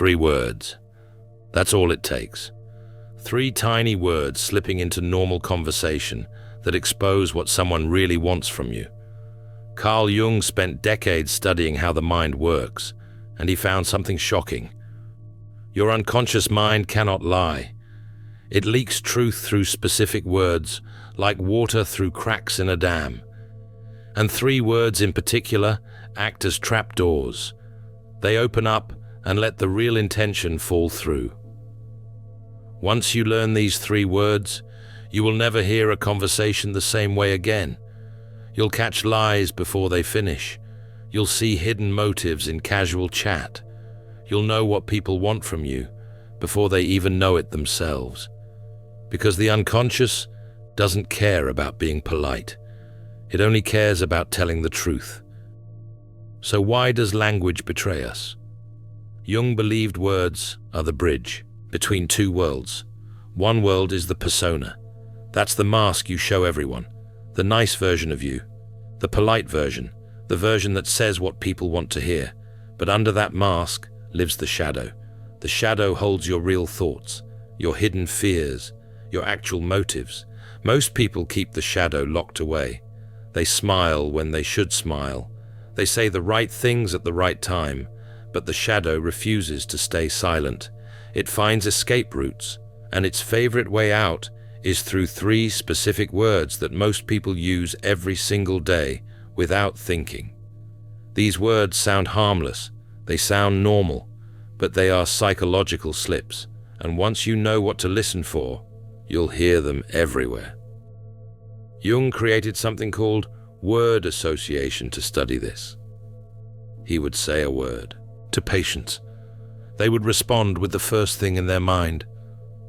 3 words. That's all it takes. 3 tiny words slipping into normal conversation that expose what someone really wants from you. Carl Jung spent decades studying how the mind works, and he found something shocking. Your unconscious mind cannot lie. It leaks truth through specific words, like water through cracks in a dam. And 3 words in particular act as trapdoors. They open up and let the real intention fall through. Once you learn these 3 words, you will never hear a conversation the same way again. You'll catch lies before they finish. You'll see hidden motives in casual chat. You'll know what people want from you before they even know it themselves. Because the unconscious doesn't care about being polite. It only cares about telling the truth. So why does language betray us? Jung believed words are the bridge between 2 worlds. One world is the persona. That's the mask you show everyone, the nice version of you, the polite version, the version that says what people want to hear. But under that mask lives the shadow. The shadow holds your real thoughts, your hidden fears, your actual motives. Most people keep the shadow locked away. They smile when they should smile. They say the right things at the right time, but the shadow refuses to stay silent. It finds escape routes, and its favorite way out is through 3 specific words that most people use every single day without thinking. These words sound harmless, they sound normal, but they are psychological slips, and once you know what to listen for, you'll hear them everywhere. Jung created something called word association to study this. He would say a word to patients. They would respond with the first thing in their mind.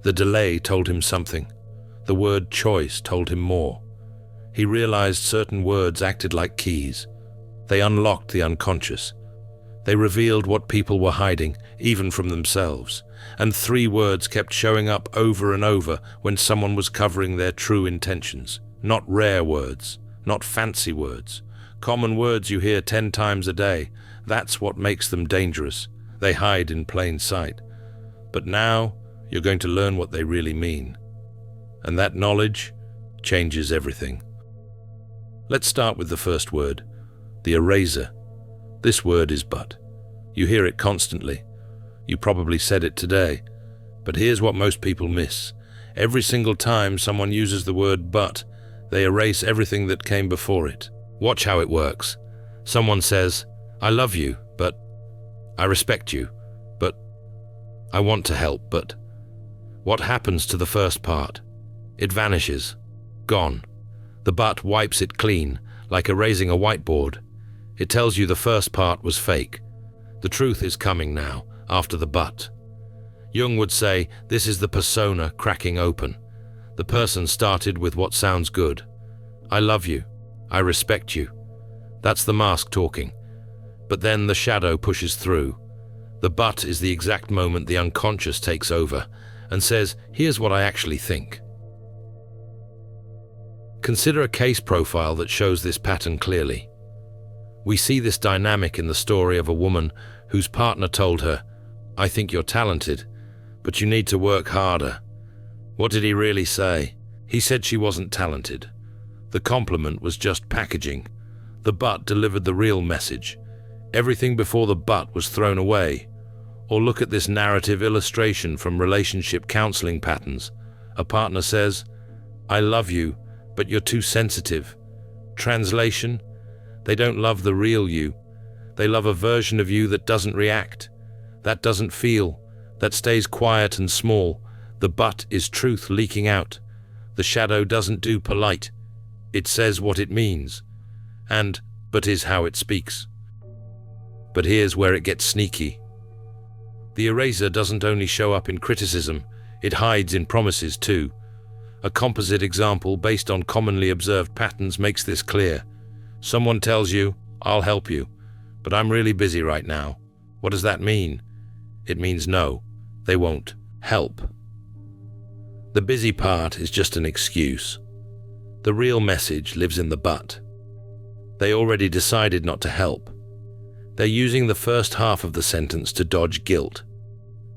The delay told him something. The word choice told him more. He realized certain words acted like keys. They unlocked the unconscious. They revealed what people were hiding, even from themselves. And 3 words kept showing up over and over when someone was covering their true intentions. Not rare words, not fancy words. Common words you hear 10 times a day. That's what makes them dangerous. They hide in plain sight. But now, you're going to learn what they really mean. And that knowledge changes everything. Let's start with the first word, the eraser. This word is but. You hear it constantly. You probably said it today. But here's what most people miss. Every single time someone uses the word but, they erase everything that came before it. Watch how it works. Someone says, I love you, but I respect you, but I want to help, but what happens to the first part? It vanishes. Gone. The but wipes it clean, like erasing a whiteboard. It tells you the first part was fake. The truth is coming now, after the but. Jung would say, this is the persona cracking open. The person started with what sounds good. I love you. I respect you. That's the mask talking. But then the shadow pushes through. The but is the exact moment the unconscious takes over and says, here's what I actually think. Consider a case profile that shows this pattern clearly. We see this dynamic in the story of a woman whose partner told her, I think you're talented, but you need to work harder. What did he really say? He said she wasn't talented. The compliment was just packaging. The but delivered the real message. Everything before the but was thrown away. Or look at this narrative illustration from relationship counseling patterns. A partner says, I love you, but you're too sensitive. Translation, they don't love the real you. They love a version of you that doesn't react, that doesn't feel, that stays quiet and small. The but is truth leaking out. The shadow doesn't do polite. It says what it means. And but is how it speaks. But here's where it gets sneaky. The eraser doesn't only show up in criticism, it hides in promises too. A composite example based on commonly observed patterns makes this clear. Someone tells you, I'll help you, but I'm really busy right now. What does that mean? It means no, they won't help. The busy part is just an excuse. The real message lives in the but. They already decided not to help. They're using the first half of the sentence to dodge guilt.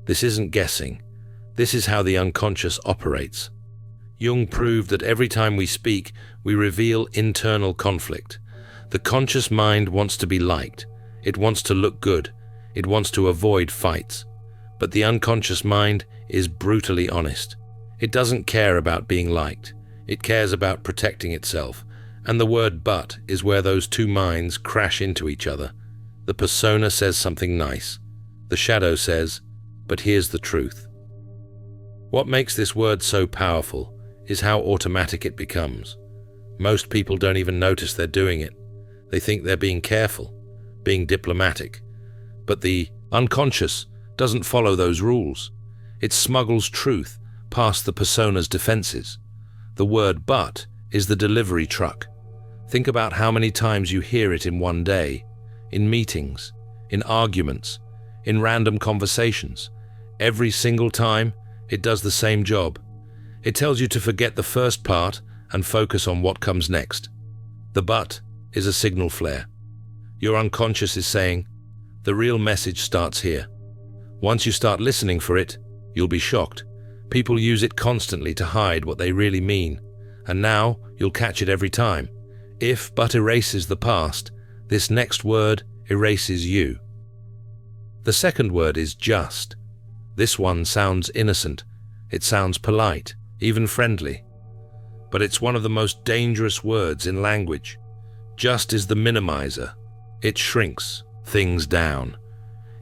This isn't guessing. This is how the unconscious operates. Jung proved that every time we speak, we reveal internal conflict. The conscious mind wants to be liked. It wants to look good. It wants to avoid fights. But the unconscious mind is brutally honest. It doesn't care about being liked. It cares about protecting itself. And the word "but" is where those two minds crash into each other. The persona says something nice. The shadow says, "But here's the truth." What makes this word so powerful is how automatic it becomes. Most people don't even notice they're doing it. They think they're being careful, being diplomatic. But the unconscious doesn't follow those rules. It smuggles truth past the persona's defenses. The word "but" is the delivery truck. Think about how many times you hear it in one day, in meetings, in arguments, in random conversations. Every single time, it does the same job. It tells you to forget the first part and focus on what comes next. The "but" is a signal flare. Your unconscious is saying, the real message starts here. Once you start listening for it, you'll be shocked. People use it constantly to hide what they really mean, and now you'll catch it every time. If "but" erases the past, this next word erases you. The second word is "just." This one sounds innocent. It sounds polite, even friendly. But it's one of the most dangerous words in language. Just is the minimizer. It shrinks things down.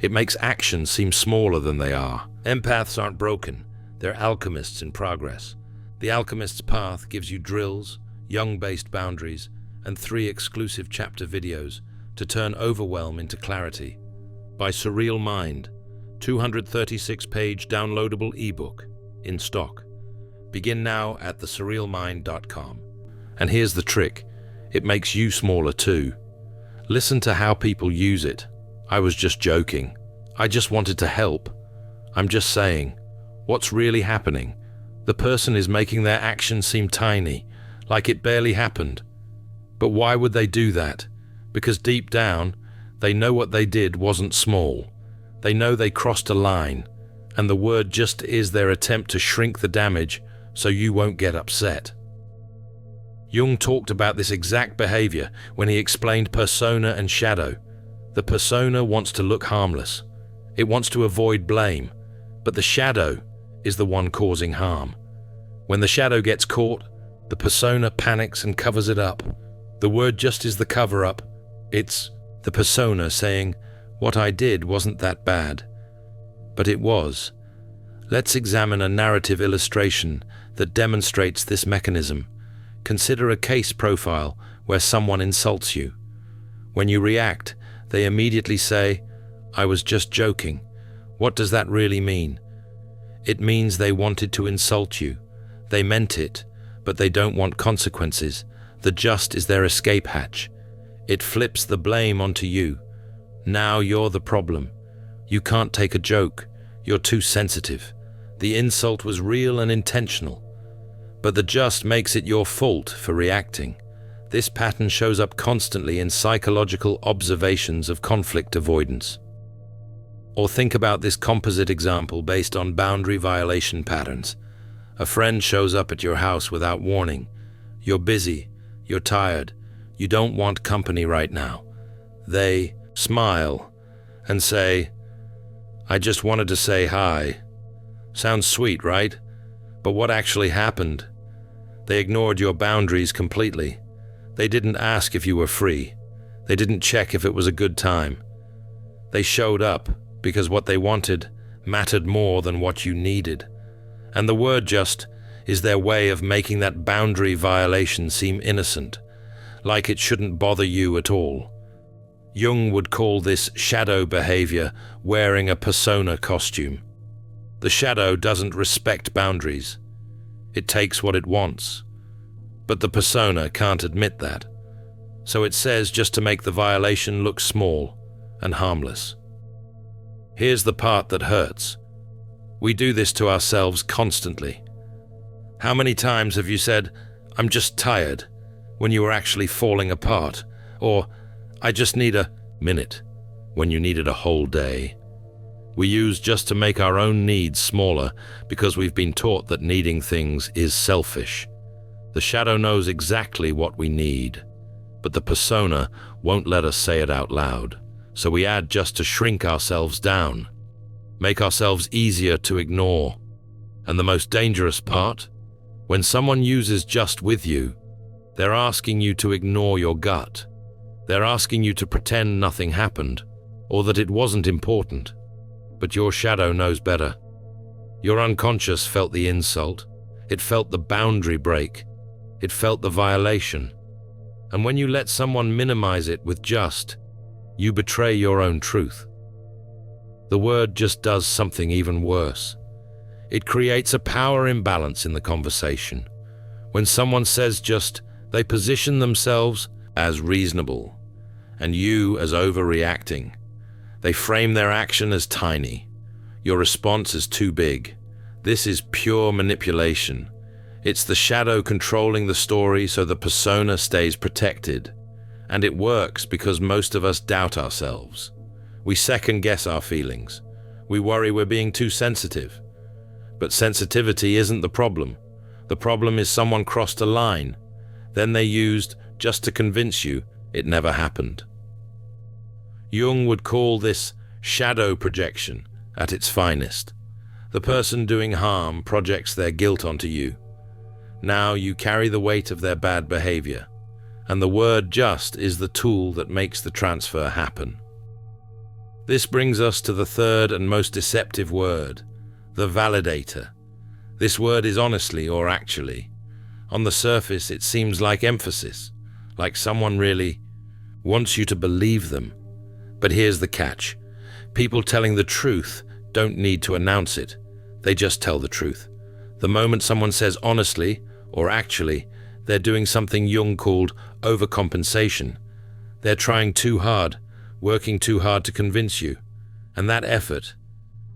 It makes actions seem smaller than they are. Empaths aren't broken. They're alchemists in progress. The Alchemist's Path gives you drills, Jung-based boundaries, and 3 exclusive chapter videos to turn overwhelm into clarity. By Surreal Mind, 236-page downloadable ebook in stock. Begin now at thesurrealmind.com. And here's the trick. It makes you smaller too. Listen to how people use it. "I was just joking. I just wanted to help. I'm just saying." What's really happening? The person is making their action seem tiny, like it barely happened. But why would they do that? Because deep down, they know what they did wasn't small. They know they crossed a line, and the word "just" is their attempt to shrink the damage so you won't get upset. Jung talked about this exact behavior when he explained persona and shadow. The persona wants to look harmless. It wants to avoid blame, but the shadow is the one causing harm. When the shadow gets caught, the persona panics and covers it up. The word "just" is the cover-up. It's the persona saying, "What I did wasn't that bad." But it was. Let's examine a narrative illustration that demonstrates this mechanism. Consider a case profile where someone insults you. When you react, they immediately say, "I was just joking." What does that really mean? It means they wanted to insult you. They meant it, but they don't want consequences. The "just" is their escape hatch. It flips the blame onto you. Now you're the problem. You can't take a joke. You're too sensitive. The insult was real and intentional, but the "just" makes it your fault for reacting. This pattern shows up constantly in psychological observations of conflict avoidance. Or think about this composite example based on boundary violation patterns. A friend shows up at your house without warning. You're busy. You're tired. You don't want company right now. They smile and say, "I just wanted to say hi." Sounds sweet, right? But what actually happened? They ignored your boundaries completely. They didn't ask if you were free. They didn't check if it was a good time. They showed up because what they wanted mattered more than what you needed. And the word "just" is their way of making that boundary violation seem innocent, like it shouldn't bother you at all. Jung would call this shadow behavior wearing a persona costume. The shadow doesn't respect boundaries. It takes what it wants. But the persona can't admit that. So it says just to make the violation look small and harmless. Here's the part that hurts. We do this to ourselves constantly. How many times have you said, "I'm just tired," when you were actually falling apart? Or, "I just need a minute," when you needed a whole day? we use just to make our own needs smaller because we've been taught that needing things is selfish. The shadow knows exactly what we need, but the persona won't let us say it out loud, so we add just to shrink ourselves down, make ourselves easier to ignore. And the most dangerous part? When someone uses just with you, they're asking you to ignore your gut. They're asking you to pretend nothing happened, or that it wasn't important. But your shadow knows better. Your unconscious felt the insult. It felt the boundary break. It felt the violation. And when you let someone minimize it with just, you betray your own truth. The word just does something even worse. It creates a power imbalance in the conversation. When someone says just, they position themselves as reasonable, and you as overreacting. They frame their action as tiny. Your response is too big. This is pure manipulation. It's the shadow controlling the story so the persona stays protected. And it works because most of us doubt ourselves. We second-guess our feelings. We worry we're being too sensitive. But sensitivity isn't the problem. The problem is someone crossed a line. Then they used just to convince you it never happened. Jung would call this shadow projection at its finest. The person doing harm projects their guilt onto you. Now you carry the weight of their bad behavior, and the word just is the tool that makes the transfer happen. This brings us to the third and most deceptive word, the validator. This word is honestly or actually. On the surface, it seems like emphasis, like someone really wants you to believe them. But here's the catch. People telling the truth don't need to announce it. They just tell the truth. The moment someone says honestly or actually, they're doing something Jung called overcompensation. They're trying too hard, working too hard to convince you. And that effort,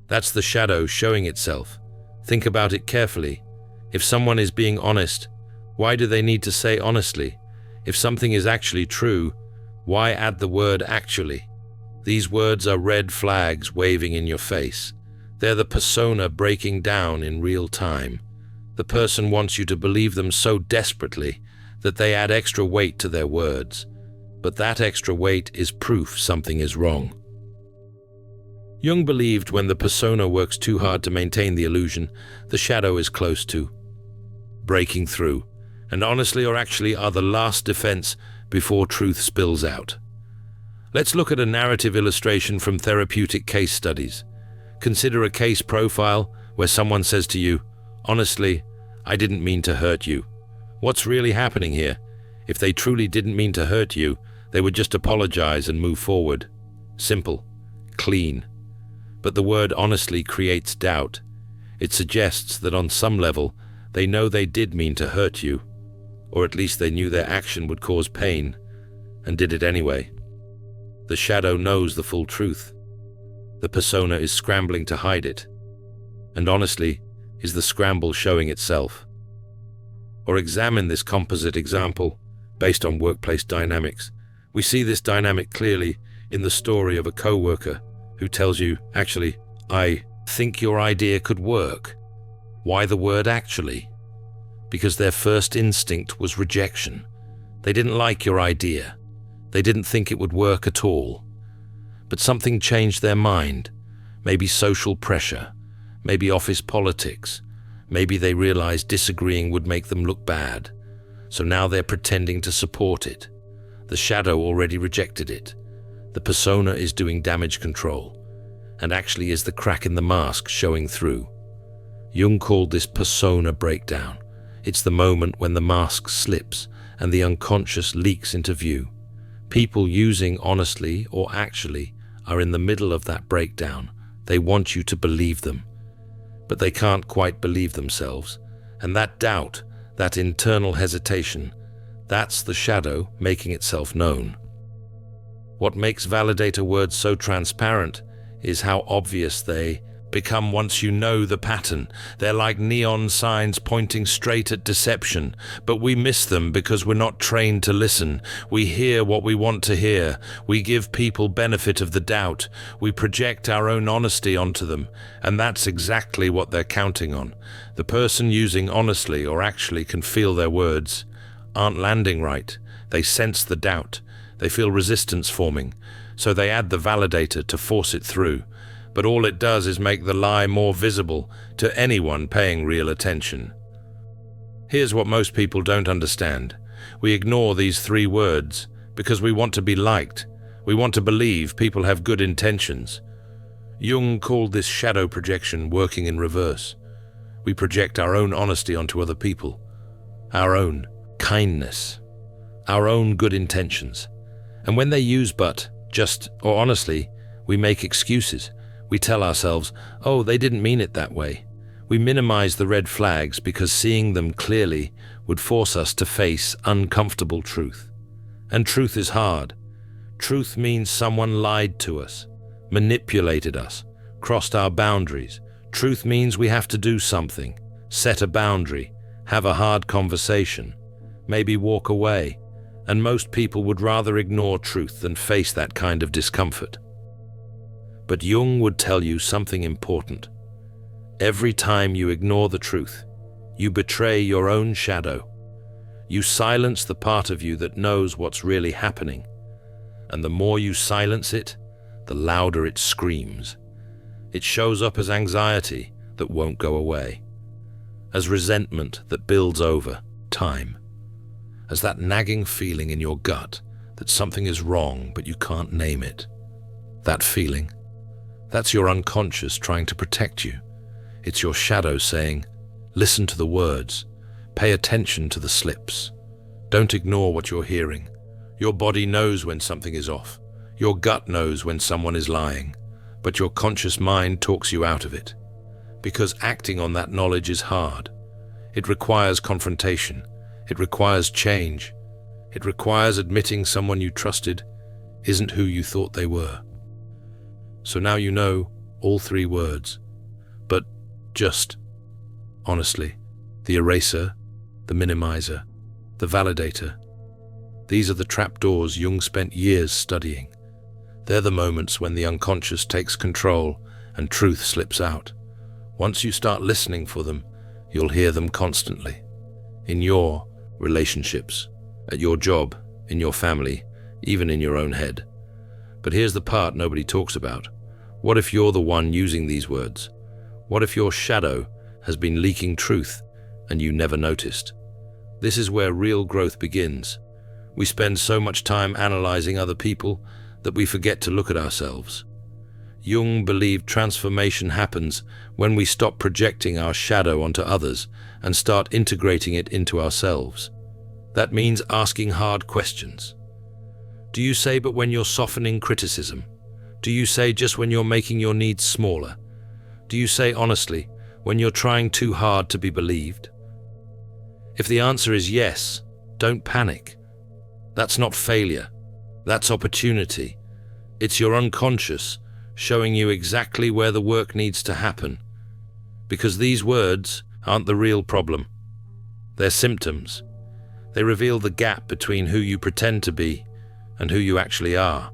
that's the shadow showing itself. Think about it carefully. If someone is being honest, why do they need to say honestly? If something is actually true, why add the word actually? These words are red flags waving in your face. They're the persona breaking down in real time. The person wants you to believe them so desperately that they add extra weight to their words. But that extra weight is proof something is wrong. Jung believed when the persona works too hard to maintain the illusion, the shadow is close to breaking through, and honestly or actually are the last defense before truth spills out. Let's look at a narrative illustration from therapeutic case studies. Consider a case profile where someone says to you, "Honestly, I didn't mean to hurt you." What's really happening here? If they truly didn't mean to hurt you, they would just apologize and move forward. Simple, clean. But the word honestly creates doubt. It suggests that on some level, they know they did mean to hurt you, or at least they knew their action would cause pain, and did it anyway. The shadow knows the full truth. The persona is scrambling to hide it, and honestly, is the scramble showing itself. Or examine this composite example based on workplace dynamics. We see this dynamic clearly in the story of a co-worker who tells you, "Actually, I think your idea could work." Why the word actually? Because their first instinct was rejection. They didn't like your idea. They didn't think it would work at all. But something changed their mind. Maybe social pressure, maybe office politics, maybe they realized disagreeing would make them look bad. So now they're pretending to support it. The shadow already rejected it. The persona is doing damage control, and actually is the crack in the mask showing through. Jung called this persona breakdown. It's the moment when the mask slips and the unconscious leaks into view. People using honestly or actually are in the middle of that breakdown. They want you to believe them, but they can't quite believe themselves. And that doubt, that internal hesitation, that's the shadow making itself known. What makes validator words so transparent is how obvious they become once you know the pattern. They're like neon signs pointing straight at deception, but we miss them because we're not trained to listen. We hear what we want to hear. We give people benefit of the doubt. We project our own honesty onto them, and that's exactly what they're counting on. The person using honestly or actually can feel their words aren't landing right. They sense the doubt. They feel resistance forming, so they add the validator to force it through. But all it does is make the lie more visible to anyone paying real attention. Here's what most people don't understand. We ignore these 3 words because we want to be liked. We want to believe people have good intentions. Jung called this shadow projection working in reverse. We project our own honesty onto other people, our own kindness, our own good intentions. And when they use but, just, or honestly, we make excuses. We tell ourselves, oh, they didn't mean it that way. We minimize the red flags because seeing them clearly would force us to face uncomfortable truth. And truth is hard. Truth means someone lied to us, manipulated us, crossed our boundaries. Truth means we have to do something, set a boundary, have a hard conversation, maybe walk away. And most people would rather ignore truth than face that kind of discomfort. But Jung would tell you something important. Every time you ignore the truth, you betray your own shadow. You silence the part of you that knows what's really happening. And the more you silence it, the louder it screams. It shows up as anxiety that won't go away, as resentment that builds over time, as that nagging feeling in your gut that something is wrong but you can't name it. That feeling, that's your unconscious trying to protect you. It's your shadow saying, listen to the words, pay attention to the slips. Don't ignore what you're hearing. Your body knows when something is off. Your gut knows when someone is lying, but your conscious mind talks you out of it. Because acting on that knowledge is hard. It requires confrontation. It requires change. It requires admitting someone you trusted isn't who you thought they were. So now you know all 3 words, but just, honestly, the eraser, the minimizer, the validator. These are the trapdoors Jung spent years studying. They're the moments when the unconscious takes control and truth slips out. Once you start listening for them, you'll hear them constantly. In your relationships, at your job, in your family, even in your own head. But here's the part nobody talks about. What if you're the one using these words? What if your shadow has been leaking truth and you never noticed? This is where real growth begins. We spend so much time analyzing other people that we forget to look at ourselves. Jung believed transformation happens when we stop projecting our shadow onto others and start integrating it into ourselves. That means asking hard questions. Do you say but when you're softening criticism? Do you say just when you're making your needs smaller? Do you say honestly when you're trying too hard to be believed? If the answer is yes, don't panic. That's not failure. That's opportunity. It's your unconscious showing you exactly where the work needs to happen. Because these words aren't the real problem. They're symptoms. They reveal the gap between who you pretend to be and who you actually are.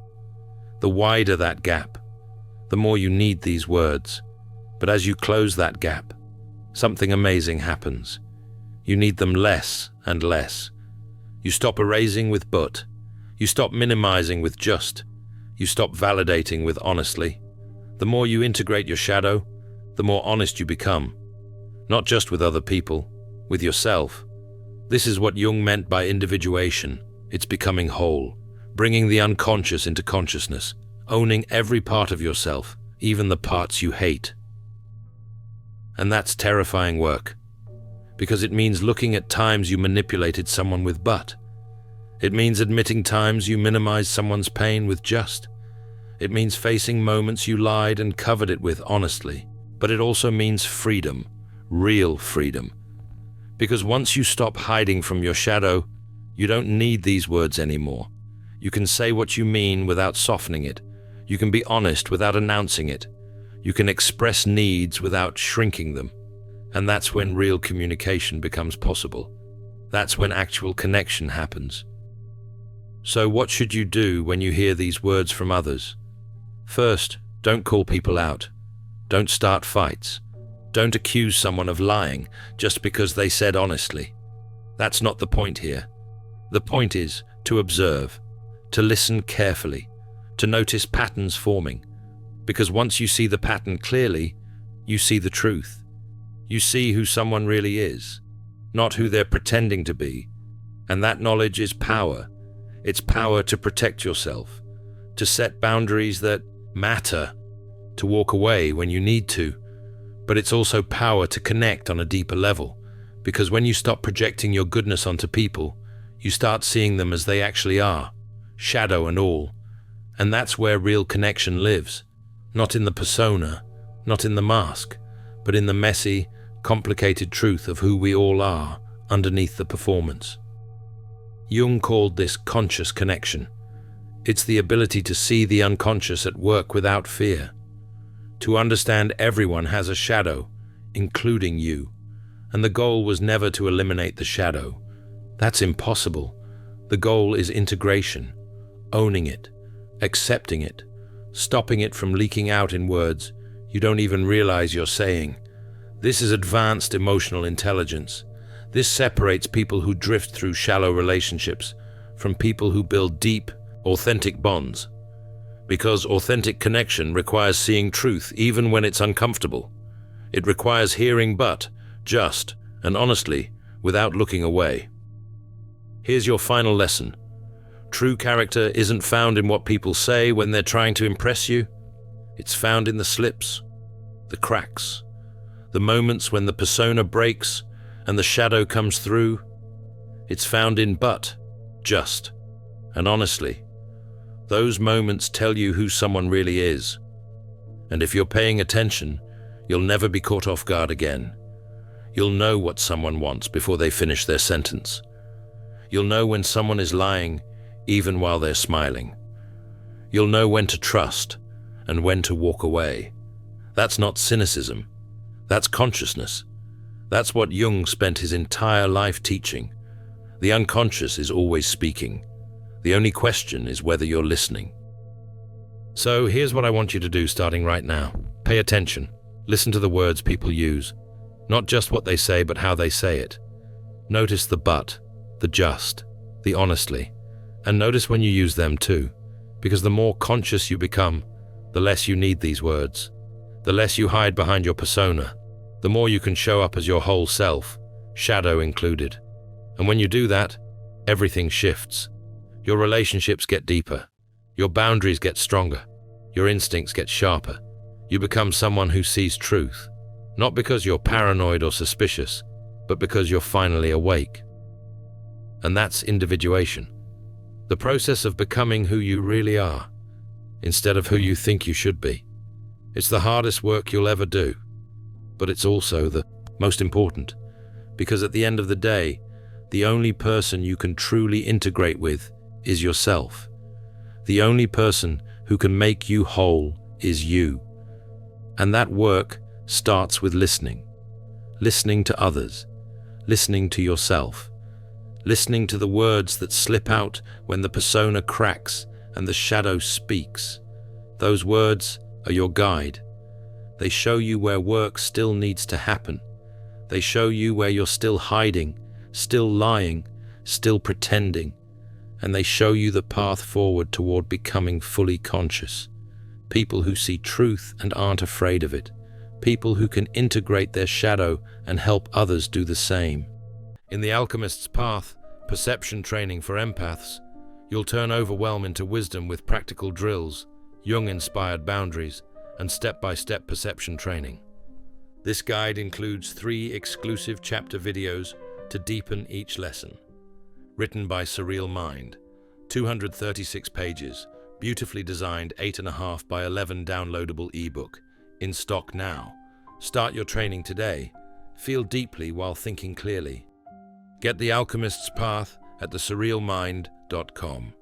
The wider that gap, the more you need these words. But as you close that gap, something amazing happens. You need them less and less. You stop erasing with but. You stop minimizing with just. You stop validating with honestly. The more you integrate your shadow, the more honest you become. Not just with other people, with yourself. This is what Jung meant by individuation. It's becoming whole, bringing the unconscious into consciousness, owning every part of yourself, even the parts you hate. And that's terrifying work, because it means looking at times you manipulated someone with but. It means admitting times you minimized someone's pain with just. It means facing moments you lied and covered it with honestly. But it also means freedom, real freedom. Because once you stop hiding from your shadow, you don't need these words anymore. You can say what you mean without softening it. You can be honest without announcing it. You can express needs without shrinking them. And that's when real communication becomes possible. That's when actual connection happens. So what should you do when you hear these words from others? First, don't call people out. Don't start fights. Don't accuse someone of lying just because they said honestly. That's not the point here. The point is to observe, to listen carefully, to notice patterns forming. Because once you see the pattern clearly, you see the truth. You see who someone really is, not who they're pretending to be. And that knowledge is power. It's power to protect yourself, to set boundaries that matter, to walk away when you need to. But it's also power to connect on a deeper level, because when you stop projecting your goodness onto people, you start seeing them as they actually are, shadow and all. And that's where real connection lives, not in the persona, not in the mask, but in the messy, complicated truth of who we all are underneath the performance. Jung called this conscious connection. It's the ability to see the unconscious at work without fear, to understand everyone has a shadow, including you. And the goal was never to eliminate the shadow. That's impossible. The goal is integration, owning it, accepting it, stopping it from leaking out in words you don't even realize you're saying. This is advanced emotional intelligence. This separates people who drift through shallow relationships from people who build deep, authentic bonds. Because authentic connection requires seeing truth even when it's uncomfortable. It requires hearing just, and honestly, without looking away. Here's your final lesson. True character isn't found in what people say when they're trying to impress you. It's found in the slips, the cracks, the moments when the persona breaks and the shadow comes through. It's found in just, and honestly. Those moments tell you who someone really is. And if you're paying attention, you'll never be caught off guard again. You'll know what someone wants before they finish their sentence. You'll know when someone is lying, even while they're smiling. You'll know when to trust and when to walk away. That's not cynicism. That's consciousness. That's what Jung spent his entire life teaching. The unconscious is always speaking. The only question is whether you're listening. So here's what I want you to do starting right now. Pay attention. Listen to the words people use. Not just what they say, but how they say it. Notice the the just, the honestly. And notice when you use them too. Because the more conscious you become, the less you need these words. The less you hide behind your persona. The more you can show up as your whole self, shadow included. And when you do that, everything shifts. Your relationships get deeper. Your boundaries get stronger. Your instincts get sharper. You become someone who sees truth. Not because you're paranoid or suspicious, but because you're finally awake. And that's individuation. The process of becoming who you really are, instead of who you think you should be. It's the hardest work you'll ever do. But it's also the most important. Because at the end of the day, the only person you can truly integrate with is yourself. The only person who can make you whole is you. And that work starts with listening. Listening to others. Listening to yourself. Listening to the words that slip out when the persona cracks and the shadow speaks. Those words are your guide. They show you where work still needs to happen. They show you where you're still hiding, still lying, still pretending. And they show you the path forward toward becoming fully conscious. People who see truth and aren't afraid of it. People who can integrate their shadow and help others do the same. In The Alchemist's Path, perception training for empaths, you'll turn overwhelm into wisdom with practical drills, Jung-inspired boundaries, and step-by-step perception training. This guide includes 3 exclusive chapter videos to deepen each lesson. Written by Surreal Mind, 236 pages, beautifully designed 8.5 by 11 downloadable ebook, in stock now. Start your training today. Feel deeply while thinking clearly. Get The Alchemist's Path at thesurrealmind.com.